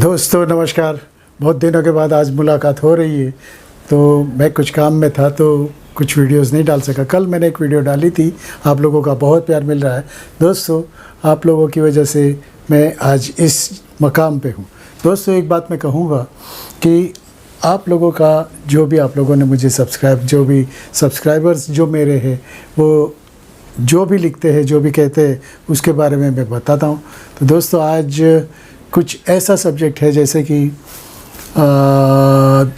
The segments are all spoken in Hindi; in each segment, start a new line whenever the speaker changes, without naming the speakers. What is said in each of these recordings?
दोस्तों नमस्कार। बहुत दिनों के बाद आज मुलाकात हो रही है। तो मैं कुछ काम में था तो कुछ वीडियोस नहीं डाल सका। कल मैंने एक वीडियो डाली थी, आप लोगों का बहुत प्यार मिल रहा है। दोस्तों आप लोगों की वजह से मैं आज इस मकाम पे हूँ। दोस्तों एक बात मैं कहूँगा कि आप लोगों का जो भी आप लोगों ने मुझे जो भी सब्सक्राइबर्स जो मेरे हैं वो जो भी लिखते हैं जो भी कहते हैं उसके बारे में मैं बताता हूँ। तो दोस्तों आज कुछ ऐसा सब्जेक्ट है जैसे कि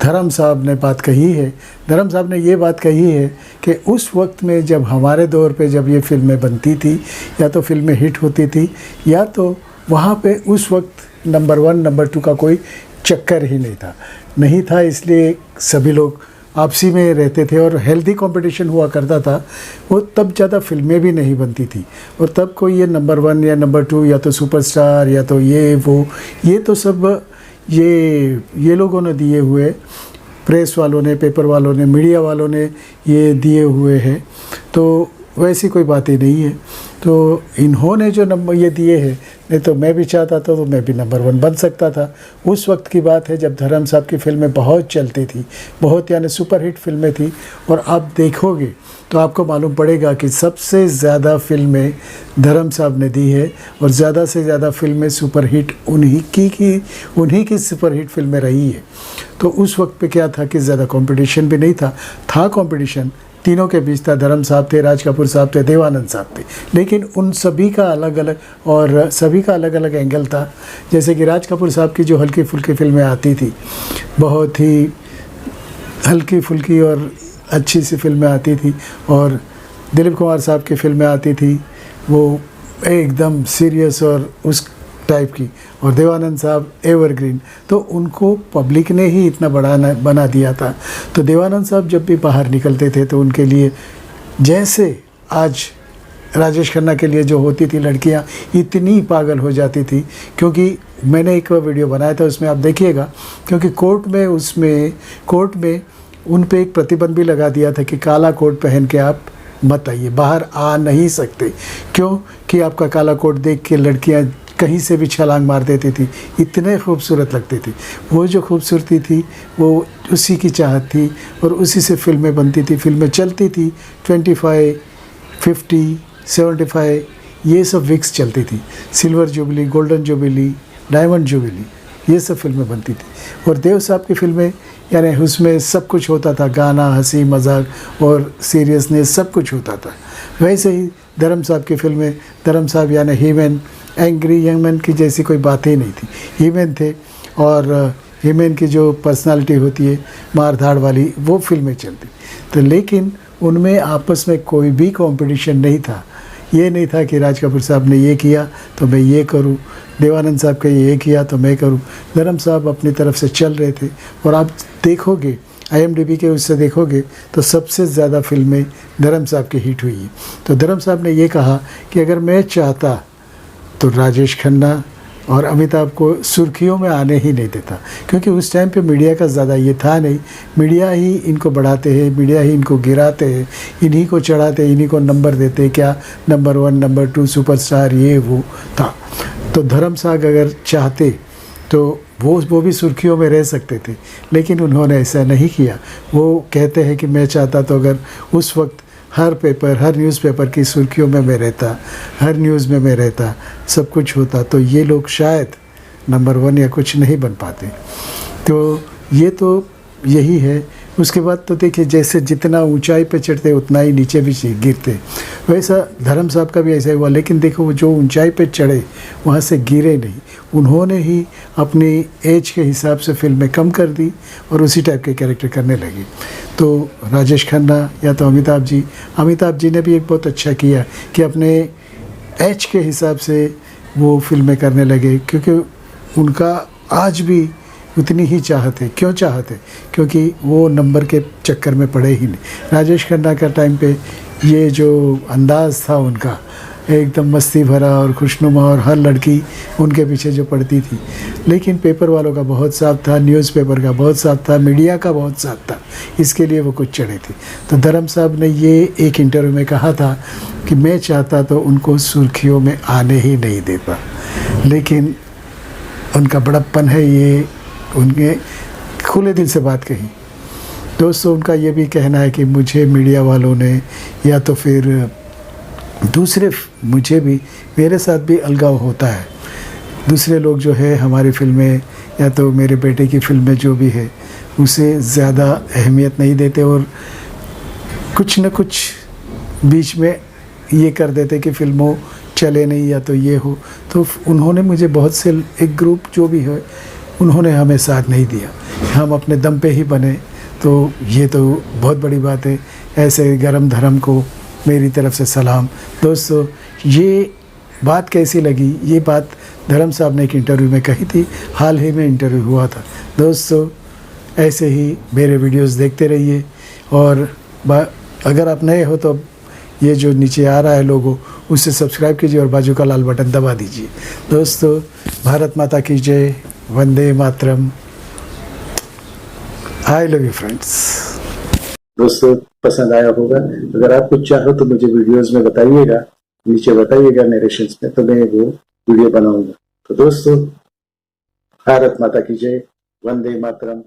धर्म साहब ने बात कही है। धर्म साहब ने ये बात कही है कि उस वक्त में जब हमारे दौर पे जब ये फिल्में बनती थी या तो फिल्में हिट होती थी या तो वहाँ पे उस वक्त नंबर 1 नंबर 2 का कोई चक्कर ही नहीं था। इसलिए सभी लोग आपसी में रहते थे और हेल्दी कंपटीशन हुआ करता था। वो तब ज़्यादा फिल्में भी नहीं बनती थी और तब कोई ये नंबर 1 या नंबर 2 या तो सुपरस्टार या तो ये तो सब ये लोगों ने दिए हुए, प्रेस वालों ने, पेपर वालों ने, मीडिया वालों ने ये दिए हुए हैं। तो वैसी कोई बात ही नहीं है। तो इन्होंने जो नंबर ये दिए हैं, नहीं तो मैं भी चाहता था तो मैं भी नंबर 1 बन सकता था। उस वक्त की बात है जब धर्म साहब की फ़िल्में बहुत चलती थी, बहुत यानी सुपरहिट फिल्में थी। और आप देखोगे तो आपको मालूम पड़ेगा कि सबसे ज़्यादा फिल्में धर्म साहब ने दी है और ज़्यादा से ज़्यादा फिल्में सुपरहिट उन्हीं की सुपरहिट फिल्में रही है। तो उस वक्त पे क्या था कि ज़्यादा कंपटीशन भी नहीं था कंपटीशन तीनों के बीच था। धर्म साहब थे, राज कपूर साहब थे, देवानंद साहब थे। लेकिन उन सभी का अलग अलग एंगल था। जैसे कि राज कपूर साहब की जो हल्की फुल्की फिल्में आती थी, बहुत ही हल्की फुल्की और अच्छी सी फिल्में आती थी, और दिलीप कुमार साहब की फिल्में आती थी वो एकदम सीरियस और उस टाइप की, और देवानंद साहब एवरग्रीन। तो उनको पब्लिक ने ही इतना बना दिया था। तो देवानंद साहब जब भी बाहर निकलते थे तो उनके लिए जैसे आज राजेश खन्ना के लिए जो होती थी लड़कियां इतनी पागल हो जाती थी, क्योंकि मैंने एक वीडियो बनाया था उसमें आप देखिएगा, क्योंकि कोर्ट में उन पे एक प्रतिबंध भी लगा दिया था कि काला कोट पहन के आप मत आइए, बाहर आ नहीं सकते। क्यों कि आपका काला कोट देख के लड़कियां कहीं से भी छलांग मार देती थी, इतने खूबसूरत लगती थी। वो जो खूबसूरती थी वो उसी की चाहत थी और उसी से फिल्में बनती थी, फिल्में चलती थी। 25, 50, 75 ये सब विक्स चलती थी। Silver jubilee, golden jubilee, diamond jubilee, ये सब फिल्में बनती थी। और देव साहब की फिल्में यानी उसमें सब कुछ होता था, गाना, हंसी मजाक और सीरियसनेस सब कुछ होता था। वैसे ही धर्म साहब की फिल्में, धर्म साहब यानी हीमैन, एंग्री यंग मैन की जैसी कोई बात ही नहीं थी। हीमैन थे और हीमैन की जो पर्सनालिटी होती है मार धाड़ वाली, वो फिल्में चलती। तो लेकिन उनमें आपस में कोई भी कंपटीशन नहीं था। ये नहीं था कि राज कपूर साहब ने ये किया तो मैं ये करूं, देवानंद साहब का ये किया तो मैं करूं। धर्म साहब अपनी तरफ से चल रहे थे। और आप देखोगे IMDb के उससे देखोगे तो सबसे ज़्यादा फिल्में धर्म साहब की हिट हुई है। तो धर्म साहब ने ये कहा कि अगर मैं चाहता तो राजेश खन्ना और अमिताभ को सुर्खियों में आने ही नहीं देता, क्योंकि उस टाइम पे मीडिया का ज़्यादा ये था नहीं। मीडिया ही इनको बढ़ाते हैं, मीडिया ही इनको गिराते हैं, इन्हीं को चढ़ाते, इन्हीं को नंबर देते, क्या नंबर 1 नंबर 2 सुपरस्टार ये वो था। तो धर्म साहब अगर चाहते तो वो भी सुर्खियों में रह सकते थे, लेकिन उन्होंने ऐसा नहीं किया। वो कहते हैं कि मैं चाहता तो अगर उस वक्त हर न्यूज़पेपर की सुर्खियों में मैं रहता, हर न्यूज़ में मैं रहता, सब कुछ होता, तो ये लोग शायद नंबर 1 या कुछ नहीं बन पाते। तो ये तो यही है। उसके बाद तो देखिए जैसे जितना ऊंचाई पे चढ़ते उतना ही नीचे भी गिरते, वैसा धर्म साहब का भी ऐसा हुआ। लेकिन देखो वो जो ऊंचाई पे चढ़े वहाँ से गिरे नहीं, उन्होंने ही अपनी एज के हिसाब से फिल्में कम कर दी और उसी टाइप के कैरेक्टर करने लगे। तो राजेश खन्ना या तो अमिताभ जी ने भी एक बहुत अच्छा किया कि अपने एज के हिसाब से वो फिल्में करने लगे, क्योंकि उनका आज भी उतनी ही चाहत है। क्यों चाहत है? क्योंकि वो नंबर के चक्कर में पड़े ही नहीं। राजेश खन्ना का टाइम पे ये जो अंदाज़ था उनका एकदम मस्ती भरा और खुशनुमा, और हर लड़की उनके पीछे जो पड़ती थी। लेकिन पेपर वालों का बहुत साथ था, न्यूज़पेपर का बहुत साथ था, मीडिया का बहुत साथ था, इसके लिए वो कुछ चढ़े थे। तो धर्म साहब ने ये एक इंटरव्यू में कहा था कि मैं चाहता तो उनको सुर्खियों में आने ही नहीं देता, लेकिन उनका बड़प्पन है, ये उनके खुले दिल से बात कही। दोस्तों, उनका ये भी कहना है कि मुझे मीडिया वालों ने या तो फिर दूसरे, मुझे भी, मेरे साथ भी अलगाव होता है। दूसरे लोग जो है हमारी फिल्में या तो मेरे बेटे की फिल्में जो भी है उसे ज़्यादा अहमियत नहीं देते और कुछ न कुछ बीच में ये कर देते कि फिल्मों चले नहीं या तो ये हो। तो उन्होंने मुझे बहुत से, एक ग्रुप जो भी है उन्होंने हमें साथ नहीं दिया, हम अपने दम पे ही बने। तो ये तो बहुत बड़ी बात है। ऐसे गरम धर्म को मेरी तरफ से सलाम। दोस्तों, ये बात कैसी लगी, ये बात धर्म साहब ने एक इंटरव्यू में कही थी, हाल ही में इंटरव्यू हुआ था। दोस्तों, ऐसे ही मेरे वीडियोस देखते रहिए और अगर आप नए हो तो ये जो नीचे आ रहा है लोगो, उसे सब्सक्राइब कीजिए और बाजू का लाल बटन दबा दीजिए। दोस्तों, भारत माता की जय, Vande Mataram. I love you friends. दोस्तों, पसंद आया होगा। अगर आप कुछ चाहो तो मुझे वीडियोस में बताइएगा, नीचे बताइएगा नरेशंस में, तो मैं वो वीडियो बनाऊंगा। तो दोस्तों, भारत माता की जय, वंदे मातरम।